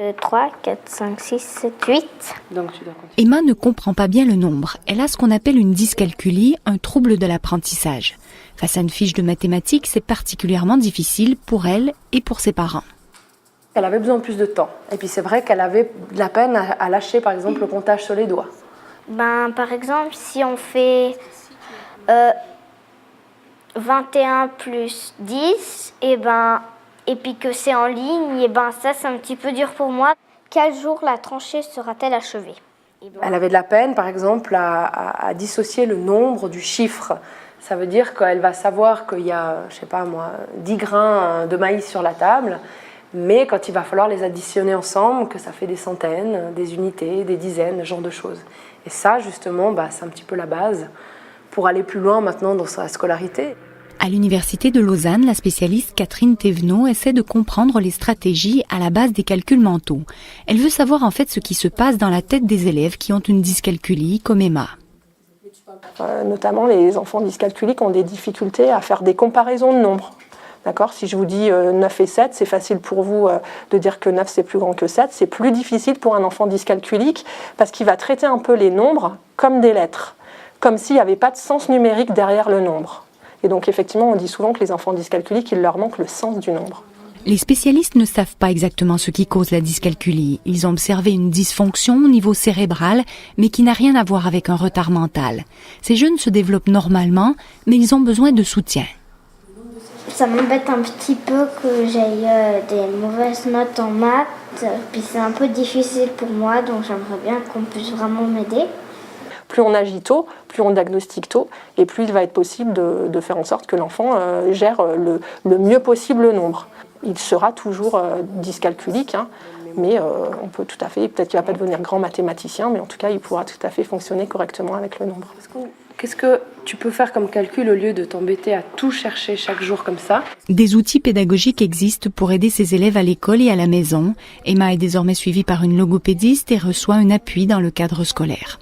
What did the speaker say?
2, 3, 4, 5, 6, 7, 8. Donc tu dois compter. Emma ne comprend pas bien le nombre. Elle a ce qu'on appelle une dyscalculie, un trouble de l'apprentissage. Face à une fiche de mathématiques, c'est particulièrement difficile pour elle et pour ses parents. Elle avait besoin de plus de temps. Et puis c'est vrai qu'elle avait de la peine à lâcher par exemple le comptage sur les doigts. Par exemple, si on fait 21 plus 10, et puis que c'est en ligne, ça c'est un petit peu dur pour moi. Quel jour la tranchée sera-t-elle achevée? Elle avait de la peine par exemple à dissocier le nombre du chiffre. Ça veut dire qu'elle va savoir qu'il y a, 10 grains de maïs sur la table, mais quand il va falloir les additionner ensemble, que ça fait des centaines, des unités, des dizaines, ce genre de choses. Et ça, justement, c'est un petit peu la base pour aller plus loin maintenant dans sa scolarité. À l'Université de Lausanne, la spécialiste Catherine Thévenot essaie de comprendre les stratégies à la base des calculs mentaux. Elle veut savoir en fait ce qui se passe dans la tête des élèves qui ont une dyscalculie comme Emma. Notamment les enfants dyscalculiques ont des difficultés à faire des comparaisons de nombres. D'accord ? Si je vous dis 9 et 7, c'est facile pour vous de dire que 9 c'est plus grand que 7. C'est plus difficile pour un enfant dyscalculique parce qu'il va traiter un peu les nombres comme des lettres, comme s'il n'y avait pas de sens numérique derrière le nombre. Et donc effectivement, on dit souvent que les enfants dyscalculiques, il leur manque le sens du nombre. Les spécialistes ne savent pas exactement ce qui cause la dyscalculie. Ils ont observé une dysfonction au niveau cérébral, mais qui n'a rien à voir avec un retard mental. Ces jeunes se développent normalement, mais ils ont besoin de soutien. Ça m'embête un petit peu que j'aie des mauvaises notes en maths, puis c'est un peu difficile pour moi, donc j'aimerais bien qu'on puisse vraiment m'aider. Plus on agit tôt, plus on diagnostique tôt, et plus il va être possible de faire en sorte que l'enfant gère le mieux possible le nombre. Il sera toujours dyscalculique, mais on peut tout à fait, peut-être qu'il ne va pas devenir grand mathématicien, mais en tout cas, il pourra tout à fait fonctionner correctement avec le nombre. Qu'est-ce que tu peux faire comme calcul au lieu de t'embêter à tout chercher chaque jour comme ça? Des outils pédagogiques existent pour aider ses élèves à l'école et à la maison. Emma est désormais suivie par une logopédiste et reçoit un appui dans le cadre scolaire.